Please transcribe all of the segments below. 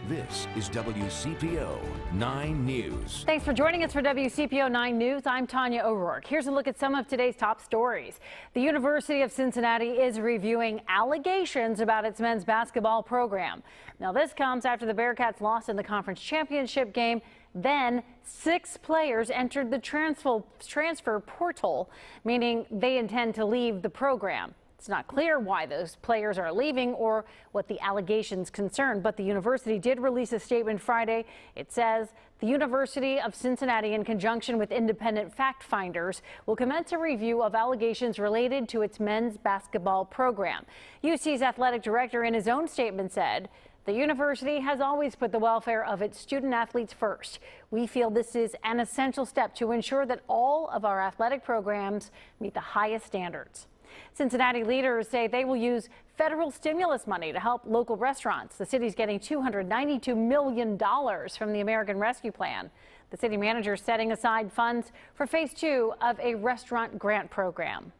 This is WCPO 9 News. Thanks for joining us for WCPO 9 News. I'm Tanya O'Rourke. Here's a look at some of today's top stories. The University of Cincinnati is reviewing allegations about its men's basketball program. Now, this comes after the Bearcats lost in the conference championship game. Then 6 players entered the transfer portal, meaning they intend to leave the program. It's not clear why those players are leaving or what the allegations concern, but the university did release a statement Friday. It says the University of Cincinnati, in conjunction with independent fact finders, will commence a review of allegations related to its men's basketball program. UC's athletic director, in his own statement, said the university has always put the welfare of its student athletes first. We feel this is an essential step to ensure that all of our athletic programs meet the highest standards. Cincinnati leaders say they will use federal stimulus money to help local restaurants. The city's getting $292 million from the American Rescue Plan. The city manager is setting aside funds for phase 2 of a restaurant grant program.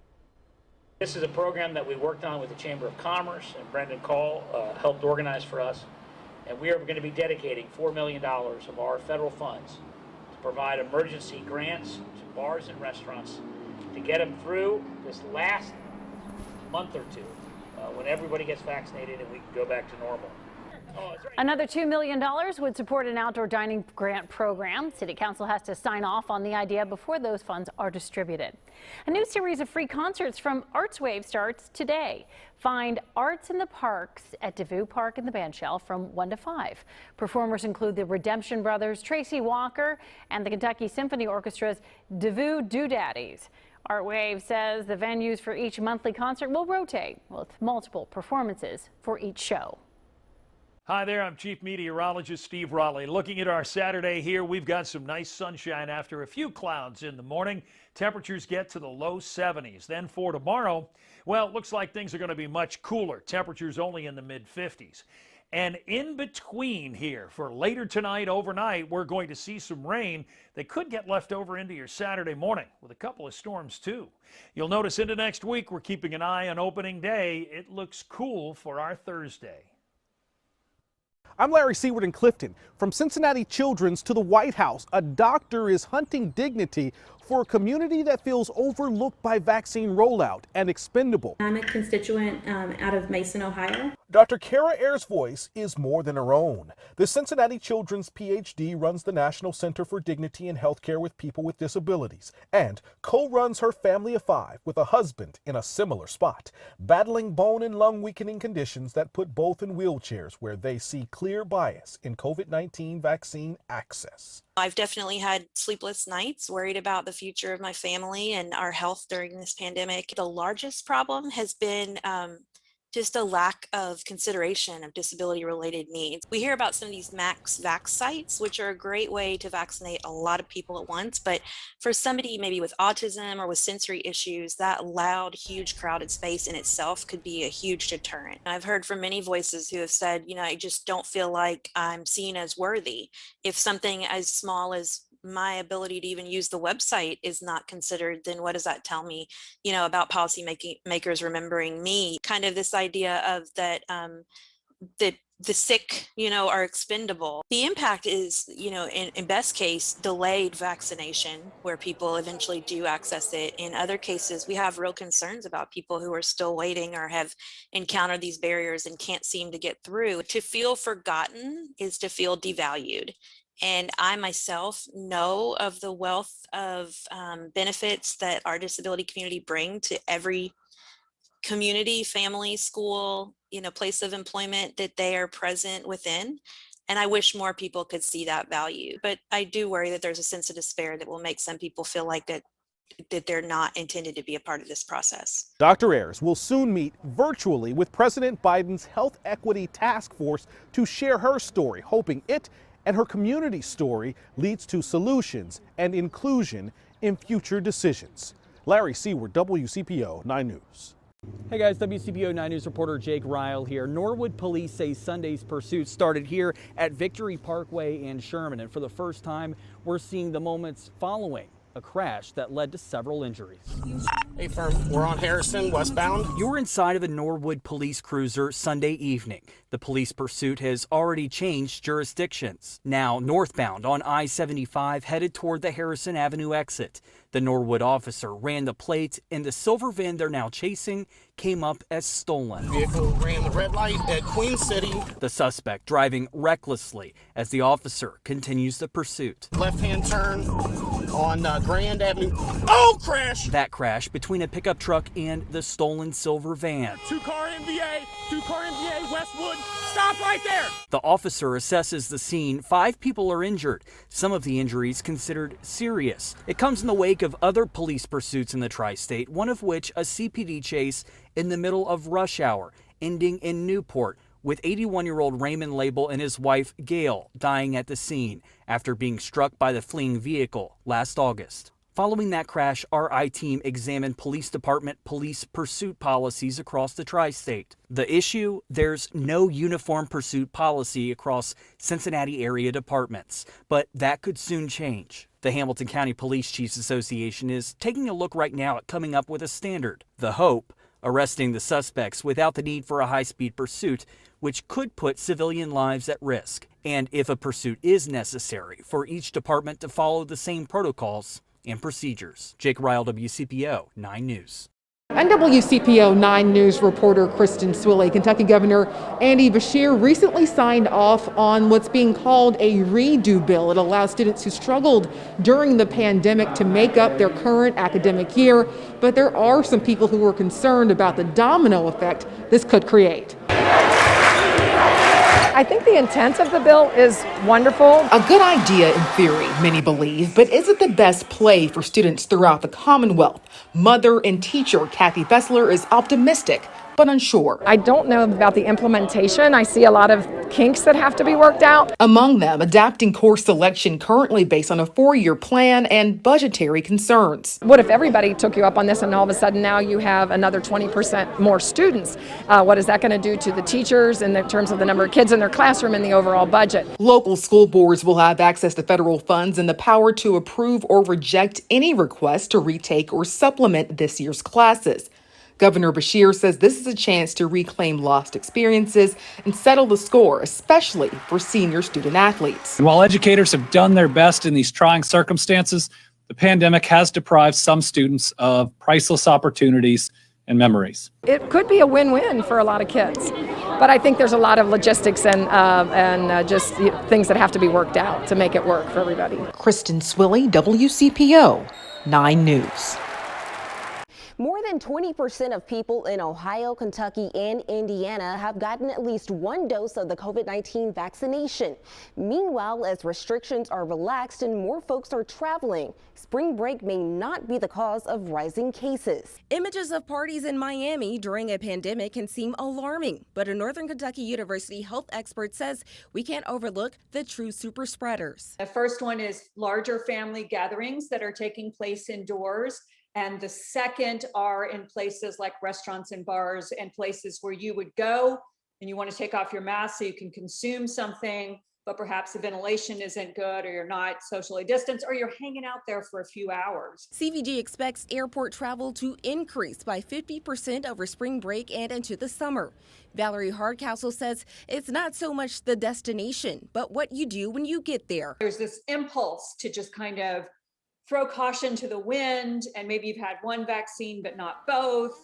This is a program that we worked on with the Chamber of Commerce, and Brendan Call helped organize for us. And we are going to be dedicating $4 million of our federal funds to provide emergency grants to bars and restaurants to get them through this last month or two when everybody gets vaccinated and we can go back to normal. Another $2 million would support an outdoor dining grant program. City Council has to sign off on the idea before those funds are distributed. A new series of free concerts from Arts Wave starts today. Find Arts in the Parks at DeVue Park in the Bandshell from 1 to 5. Performers include the Redemption Brothers, Tracy Walker, and the Kentucky Symphony Orchestra's DeVue Doodaddies. Art Wave says the venues for each monthly concert will rotate with multiple performances for each show. Hi there, I'm Chief Meteorologist Steve Raleigh. Looking at our Saturday here, we've got some nice sunshine after a few clouds in the morning. Temperatures get to the low 70s. Then for tomorrow, well, it looks like things are going to be much cooler. Temperatures only in the mid-50s. And in between here, for later tonight, overnight, we're going to see some rain that could get left over into your Saturday morning with a couple of storms too. You'll notice into next week, we're keeping an eye on opening day. It looks cool for our Thursday. I'm Larry Seward in Clifton. From Cincinnati Children's to the White House, a doctor is hunting dignity for a community that feels overlooked by vaccine rollout and expendable. I'm a constituent out of Mason, Ohio. Dr. Kara Ayers' voice is more than her own. The Cincinnati Children's PhD runs the National Center for Dignity in Healthcare with People with Disabilities and co-runs her family of 5 with a husband in a similar spot, battling bone and lung weakening conditions that put both in wheelchairs where they see clear bias in COVID-19 vaccine access. I've definitely had sleepless nights, worried about the future of my family and our health during this pandemic. The largest problem has been just a lack of consideration of disability-related needs. We hear about some of these max vax sites, which are a great way to vaccinate a lot of people at once. But for somebody maybe with autism or with sensory issues, that loud, huge crowded space in itself could be a huge deterrent. I've heard from many voices who have said, I just don't feel like I'm seen as worthy. If something as small as my ability to even use the website is not considered, then what does that tell me, about policy makers remembering me? Kind of this idea of that the sick, are expendable. The impact is, in best case, delayed vaccination, where people eventually do access it. In other cases, we have real concerns about people who are still waiting or have encountered these barriers and can't seem to get through. To feel forgotten is to feel devalued. And I myself know of the wealth of benefits that our disability community bring to every community, family, school, place of employment that they are present within. And I wish more people could see that value. But I do worry that there's a sense of despair that will make some people feel like that they're not intended to be a part of this process. Dr. Ayers will soon meet virtually with President Biden's Health Equity Task Force to share her story, hoping it and her community story leads to solutions and inclusion in future decisions. Larry Seward, WCPO 9 News. Hey guys, WCPO 9 News reporter Jake Ryle here. Norwood police say Sunday's pursuit started here at Victory Parkway in Sherman, and for the first time, we're seeing the moments following a crash that led to several injuries. Hey, firm, we're on Harrison, westbound. You're inside of a Norwood police cruiser Sunday evening. The police pursuit has already changed jurisdictions. Now northbound on I-75 headed toward the Harrison Avenue exit. The Norwood officer ran the plate and the silver van they're now chasing came up as stolen. Vehicle ran the red light at Queen City. The suspect driving recklessly as the officer continues the pursuit. Left-hand turn on Grand Avenue. Oh, crash! That crash between a pickup truck and the stolen silver van. Two-car MVA, Westwood. Stop right there! The officer assesses the scene. 5 people are injured, some of the injuries considered serious. It comes in the wake of other police pursuits in the tri-state, one of which a CPD chase in the middle of rush hour, ending in Newport, with 81-year-old Raymond Label and his wife, Gail, dying at the scene after being struck by the fleeing vehicle last August. Following that crash, our I-team examined police department police pursuit policies across the tri-state. The issue? There's no uniform pursuit policy across Cincinnati area departments, but that could soon change. The Hamilton County Police Chiefs Association is taking a look right now at coming up with a standard. The hope? Arresting the suspects without the need for a high-speed pursuit, which could put civilian lives at risk. And if a pursuit is necessary, for each department to follow the same protocols and procedures. Jake Ryle, WCPO 9 News. And WCPO 9 News reporter Kristen Swilley. Kentucky Governor Andy Beshear recently signed off on what's being called a redo bill. It allows students who struggled during the pandemic to make up their current academic year, but there are some people who are concerned about the domino effect this could create. I think the intent of the bill is wonderful. A good idea in theory, many believe, but is it the best play for students throughout the Commonwealth? Mother and teacher Kathy Bessler is optimistic, but unsure. I don't know about the implementation. I see a lot of kinks that have to be worked out. Among them, adapting course selection currently based on a 4-year plan and budgetary concerns. What if everybody took you up on this and all of a sudden now you have another 20% more students? What is that going to do to the teachers in terms of the number of kids in their classroom and the overall budget? Local school boards will have access to federal funds and the power to approve or reject any request to retake or supplement this year's classes. Governor Beshear says this is a chance to reclaim lost experiences and settle the score, especially for senior student athletes. And while educators have done their best in these trying circumstances, the pandemic has deprived some students of priceless opportunities and memories. It could be a win-win for a lot of kids, but I think there's a lot of logistics and just things that have to be worked out to make it work for everybody. Kristen Swilley, WCPO 9 News. More than 20% of people in Ohio, Kentucky, and Indiana have gotten at least one dose of the COVID-19 vaccination. Meanwhile, as restrictions are relaxed and more folks are traveling, spring break may not be the cause of rising cases. Images of parties in Miami during a pandemic can seem alarming, but a Northern Kentucky University health expert says we can't overlook the true super spreaders. The first one is larger family gatherings that are taking place indoors. And the second are in places like restaurants and bars and places where you would go and you want to take off your mask so you can consume something, but perhaps the ventilation isn't good or you're not socially distanced or you're hanging out there for a few hours. CVG expects airport travel to increase by 50% over spring break and into the summer. Valerie Hardcastle says it's not so much the destination, but what you do when you get there. There's this impulse to just kind of throw caution to the wind, and maybe you've had one vaccine but not both,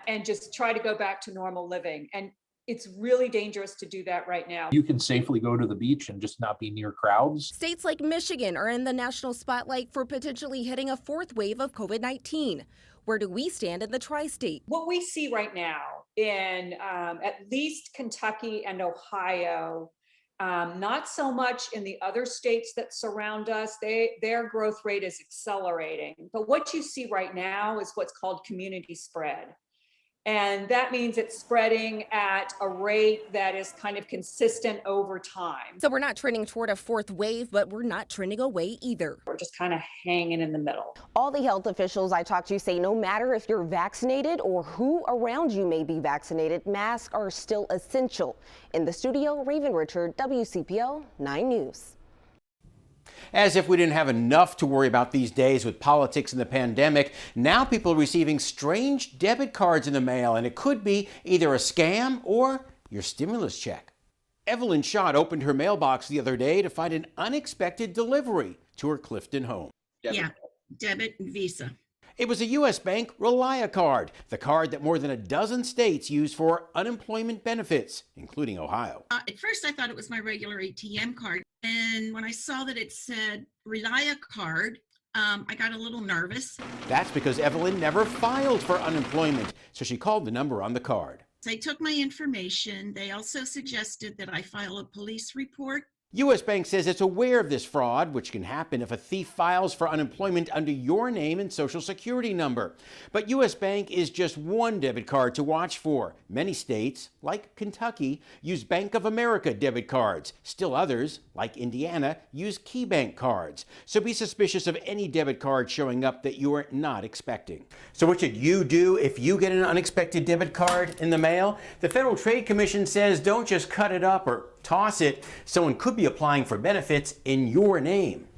and just try to go back to normal living. And it's really dangerous to do that right now. You can safely go to the beach and just not be near crowds. States like Michigan are in the national spotlight for potentially hitting a 4th wave of COVID-19. Where do we stand in the tri-state? What we see right now in at least Kentucky and Ohio, not so much in the other states that surround us. Their growth rate is accelerating. But what you see right now is what's called community spread. And that means it's spreading at a rate that is kind of consistent over time. So we're not trending toward a 4th wave, but we're not trending away either. We're just kind of hanging in the middle. All the health officials I talked to say no matter if you're vaccinated or who around you may be vaccinated, masks are still essential. In the studio, Raven Richard, WCPO 9 News. As if we didn't have enough to worry about these days with politics and the pandemic, now people are receiving strange debit cards in the mail, and it could be either a scam or your stimulus check. Evelyn Schott opened her mailbox the other day to find an unexpected delivery to her Clifton home. Debit and Visa. It was a U.S. Bank Relia card, the card that more than a dozen states use for unemployment benefits, including Ohio. At first, I thought it was my regular ATM card. And when I saw that it said Relia card, I got a little nervous. That's because Evelyn never filed for unemployment, so she called the number on the card. They took my information. They also suggested that I file a police report. U.S. Bank says it's aware of this fraud, which can happen if a thief files for unemployment under your name and social security number. But U.S. Bank is just one debit card to watch for. Many states, like Kentucky, use Bank of America debit cards. Still others, like Indiana, use KeyBank cards. So be suspicious of any debit card showing up that you're not expecting. So what should you do if you get an unexpected debit card in the mail? The Federal Trade Commission says don't just cut it up or toss it. Someone could be applying for benefits in your name.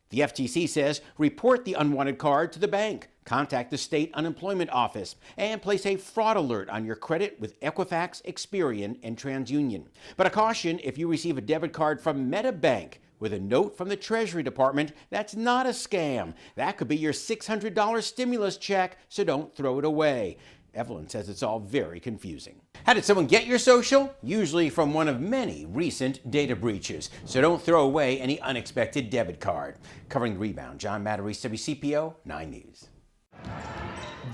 The FTC says report the unwanted card to the bank, contact the state unemployment office, and place a fraud alert on your credit with Equifax, Experian, and TransUnion. But a caution, if you receive a debit card from MetaBank with a note from the Treasury Department, that's not a scam. That could be your $600 stimulus check, so don't throw it away. Evelyn says it's all very confusing. How did someone get your social? Usually from one of many recent data breaches. So don't throw away any unexpected debit card. Covering the rebound, John Matarese, WCPO 9 News.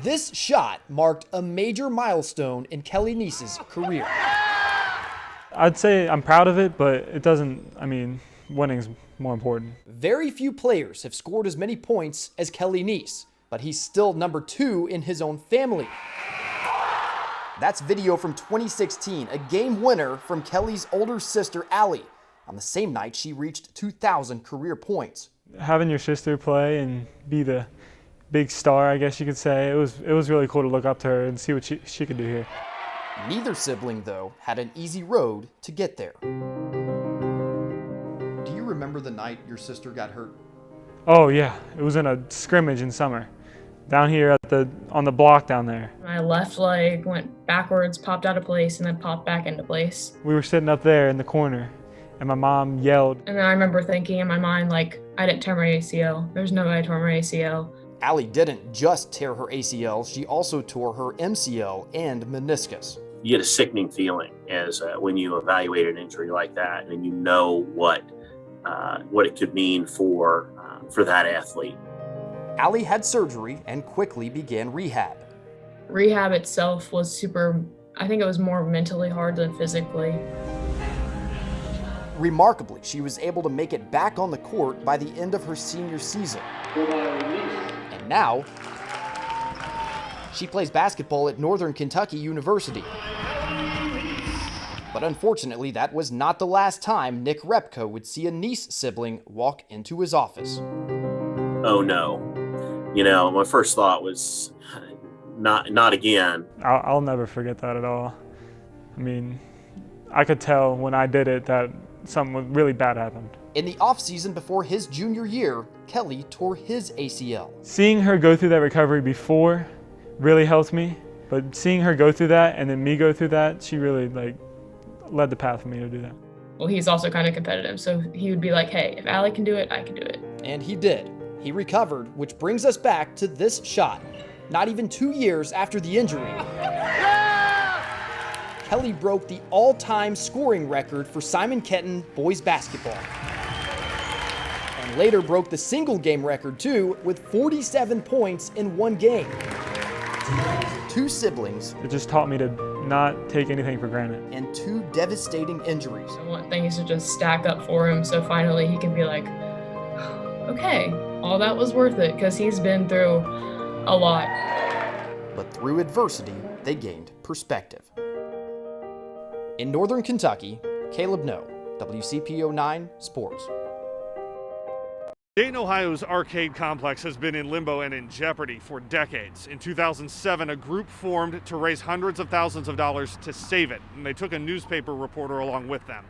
This shot marked a major milestone in Kelly Neese's career. I'd say I'm proud of it, but it doesn't, winning's more important. Very few players have scored as many points as Kelly Neese, but he's still number 2 in his own family. That's video from 2016, a game winner from Kelly's older sister, Allie, on the same night she reached 2,000 career points. Having your sister play and be the big star, I guess you could say, it was really cool to look up to her and see what she could do here. Neither sibling, though, had an easy road to get there. Do you remember the night your sister got hurt? Oh yeah, it was in a scrimmage in summer. Down here on the block down there. My left leg went backwards, popped out of place, and then popped back into place. We were sitting up there in the corner, and my mom yelled. And then I remember thinking in my mind, I didn't tear my ACL. There's no way I tore my ACL. Allie didn't just tear her ACL, she also tore her MCL and meniscus. You get a sickening feeling as when you evaluate an injury like that, and you know what it could mean for that athlete. Allie had surgery and quickly began rehab. Rehab itself was I think it was more mentally hard than physically. Remarkably, she was able to make it back on the court by the end of her senior season. And now, she plays basketball at Northern Kentucky University. But unfortunately, that was not the last time Nick Repko would see a Neese sibling walk into his office. Oh no. My first thought was, not again. I'll never forget that at all. I could tell when I did it that something really bad happened. In the offseason before his junior year, Kelly tore his ACL. Seeing her go through that recovery before really helped me, but seeing her go through that and then me go through that, she really led the path for me to do that. Well, he's also kind of competitive, so he would be like, hey, if Allie can do it, I can do it. And he did. He recovered, which brings us back to this shot. Not even 2 years after the injury, Kelly broke the all-time scoring record for Simon Kenton boys basketball. And later broke the single game record too, with 47 points in one game. 2 siblings. It just taught me to not take anything for granted. And 2 devastating injuries. I want things to just stack up for him so finally he can be like, okay, all that was worth it, because he's been through a lot. But through adversity, they gained perspective. In Northern Kentucky, Caleb No, WCPO 9 Sports. Dayton, Ohio's arcade complex has been in limbo and in jeopardy for decades. In 2007, a group formed to raise hundreds of thousands of dollars to save it, and they took a newspaper reporter along with them.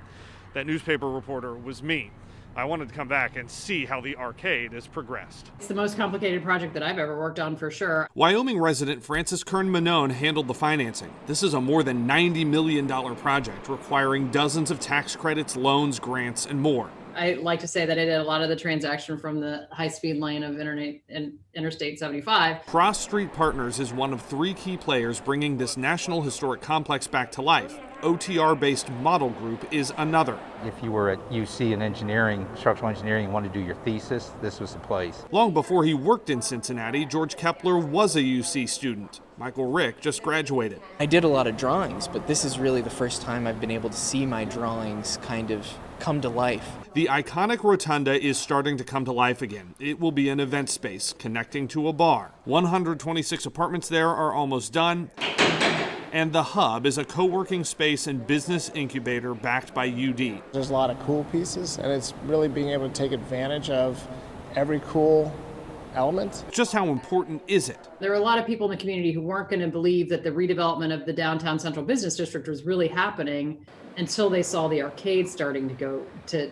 That newspaper reporter was me. I wanted to come back and see how the arcade has progressed. It's the most complicated project that I've ever worked on for sure. Wyoming resident Francis Kern-Manone handled the financing. This is a more than $90 million project requiring dozens of tax credits, loans, grants, and more. I like to say that I did a lot of the transaction from the high-speed lane of Interstate 75. Cross Street Partners is one of 3 key players bringing this National Historic Complex back to life. OTR-based Model Group is another. If you were at UC in engineering, structural engineering, and wanted to do your thesis, this was the place. Long before he worked in Cincinnati, George Kepler was a UC student. Michael Rick just graduated. I did a lot of drawings, but this is really the first time I've been able to see my drawings kind of come to life. The iconic rotunda is starting to come to life again. It will be an event space connecting to a bar. 126 apartments there are almost done. And the Hub is a co-working space and business incubator backed by UD. There's a lot of cool pieces, and it's really being able to take advantage of every cool element. Just how important is it? There were a lot of people in the community who weren't going to believe that the redevelopment of the downtown central business district was really happening until they saw the arcade starting to go to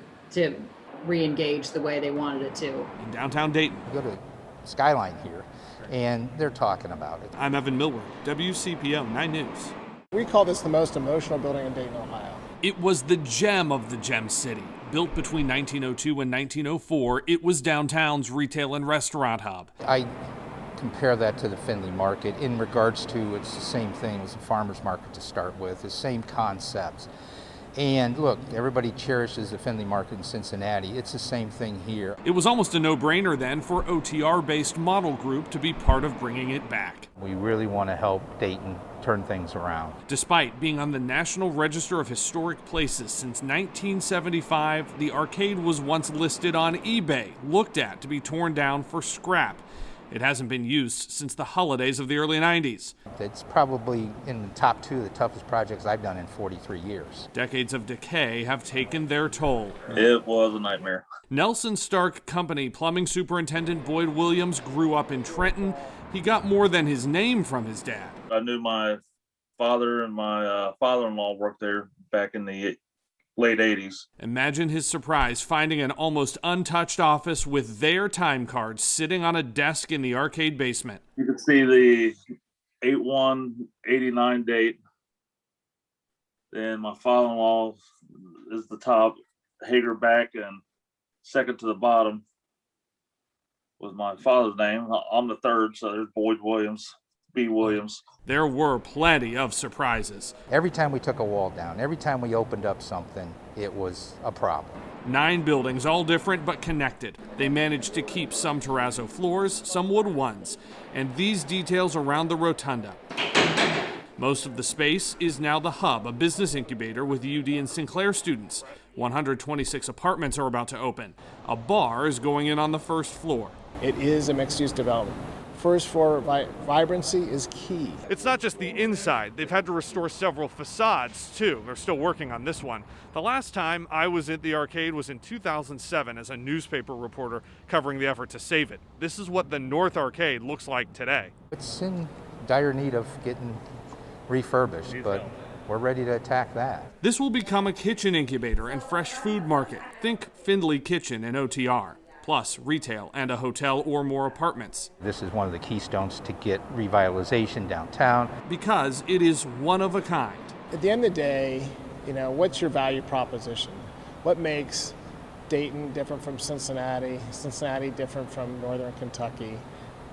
re-engage the way they wanted it to. In downtown Dayton. Go to Skyline here, and they're talking about it. I'm Evan Millward, WCPO 9 News. We call this the most emotional building in Dayton, Ohio. It was the gem of the Gem City. Built between 1902 and 1904, it was downtown's retail and restaurant hub. I compare that to the Findlay Market in regards to it's the same thing as a farmer's market to start with, the same concepts. And look, everybody cherishes the Findlay Market in Cincinnati. It's the same thing here. It was almost a no-brainer then for OTR-based Model Group to be part of bringing it back. We really want to help Dayton turn things around. Despite being on the National Register of Historic Places since 1975, the arcade was once listed on eBay, looked at to be torn down for scrap. It hasn't been used since the holidays of the early 90s. It's probably in the top 2 of the toughest projects I've done in 43 years. Decades of decay have taken their toll. It was a nightmare. Nelson Stark Company plumbing superintendent Boyd Williams grew up in Trenton. He got more than his name from his dad. I knew my father and my father-in-law worked there back in the late 80s. Imagine his surprise finding an almost untouched office with their time cards sitting on a desk in the arcade basement. You can see the 8/1/89 date. Then my father-in-law is the top, Hager back, and second to the bottom was my father's name. I'm the third, so there's Boyd Williams. B. Williams. There were plenty of surprises. Every time we took a wall down, every time we opened up something, it was a problem. 9 buildings, all different but connected. They managed to keep some terrazzo floors, some wood ones, and these details around the rotunda. Most of the space is now the Hub, a business incubator with UD and Sinclair students. 126 apartments are about to open. A bar is going in on the first floor. It is a mixed-use development. First floor vibrancy is key. It's not just the inside. They've had to restore several facades, too. They're still working on this one. The last time I was at the arcade was in 2007 as a newspaper reporter covering the effort to save it. This is what the North Arcade looks like today. It's in dire need of getting refurbished, but we're ready to attack that. This will become a kitchen incubator and fresh food market. Think Findlay Kitchen and OTR. Plus retail and a hotel or more apartments. This is one of the keystones to get revitalization downtown. Because it is one of a kind. At the end of the day, what's your value proposition? What makes Dayton different from Cincinnati, Cincinnati different from Northern Kentucky?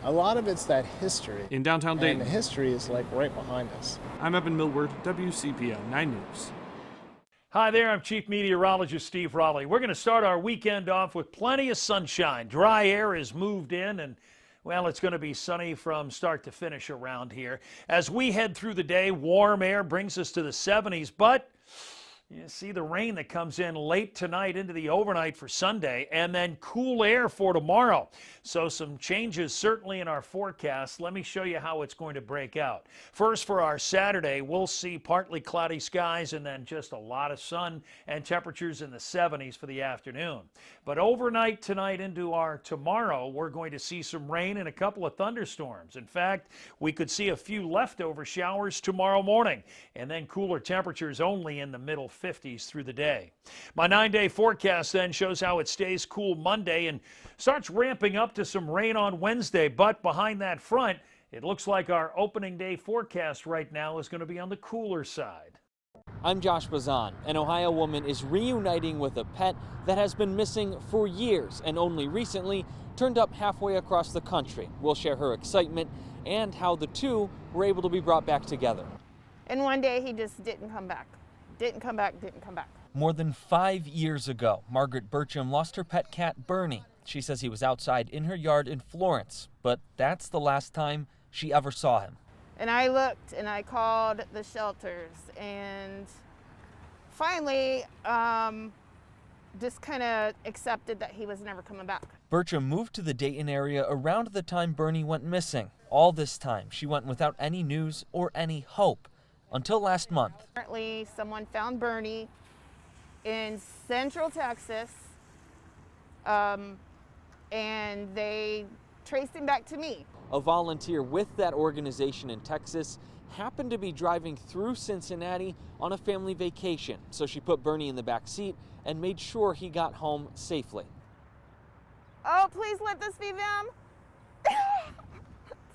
A lot of it's that history. In downtown Dayton. And the history is like right behind us. I'm Evan Millward, WCPO 9 News. Hi there, I'm Chief Meteorologist Steve Raleigh. We're going to start our weekend off with plenty of sunshine. Dry air has moved in and, well, it's going to be sunny from start to finish around here. As we head through the day, warm air brings us to the 70s, but you see the rain that comes in late tonight into the overnight for Sunday, and then cool air for tomorrow. So some changes certainly in our forecast. Let me show you how it's going to break out. First, for our Saturday, we'll see partly cloudy skies and then just a lot of sun and temperatures in the 70s for the afternoon. But overnight tonight into our tomorrow, we're going to see some rain and a couple of thunderstorms. In fact, we could see a few leftover showers tomorrow morning, and then cooler temperatures only in the middle 50s through the day. My 9-day forecast then shows how it stays cool Monday and starts ramping up to some rain on Wednesday. But behind that front, it looks like our opening day forecast right now is going to be on the cooler side. I'm Josh Bazan. An Ohio woman is reuniting with a pet that has been missing for years and only recently turned up halfway across the country. We'll share her excitement and how the two were able to be brought back together. And one day he just didn't come back. Didn't come back. More than 5 years ago, Margaret Burcham lost her pet cat, Bernie. She says he was outside in her yard in Florence, but that's the last time she ever saw him. And I looked and I called the shelters and finally just kind of accepted that he was never coming back. Burcham moved to the Dayton area around the time Bernie went missing. All this time, she went without any news or any hope until last month. Apparently, someone found Bernie in Central Texas, and they traced him back to me. A volunteer with that organization in Texas happened to be driving through Cincinnati on a family vacation, so she put Bernie in the back seat and made sure he got home safely. Oh, please let this be them.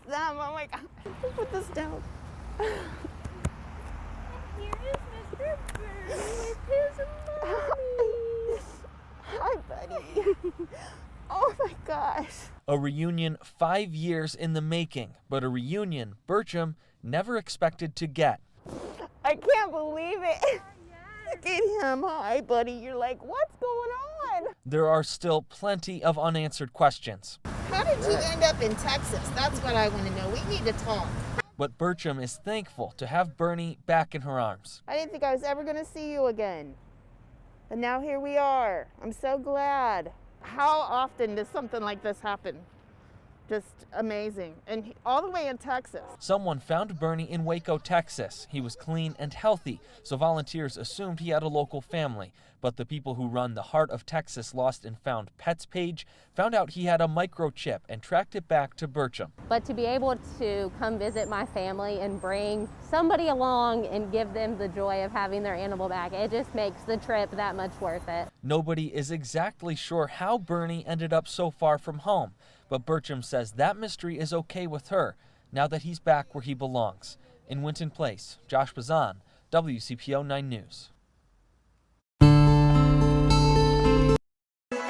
Them, oh my God. Put this down. Here is Mr. Bernie with his mommy. Hi, buddy. Oh my gosh. A reunion 5 years in the making, but a reunion Burcham never expected to get. I can't believe it. Look at him. Hi, buddy. You're like, what's going on? There are still plenty of unanswered questions. How did you end up in Texas? That's what I want to know. We need to talk. But Burcham is thankful to have Bernie back in her arms. I didn't think I was ever going to see you again. And now here we are. I'm so glad. How often does something like this happen? Just amazing. And all the way in Texas. Someone found Bernie in Waco, Texas. He was clean and healthy, so volunteers assumed he had a local family. But the people who run the Heart of Texas Lost and Found Pets page found out he had a microchip and tracked it back to Burcham. But to be able to come visit my family and bring somebody along and give them the joy of having their animal back, it just makes the trip that much worth it. Nobody is exactly sure how Bernie ended up so far from home, but Burcham says that mystery is okay with her now that he's back where he belongs. In Winton Place, Josh Bazan, WCPO 9 News.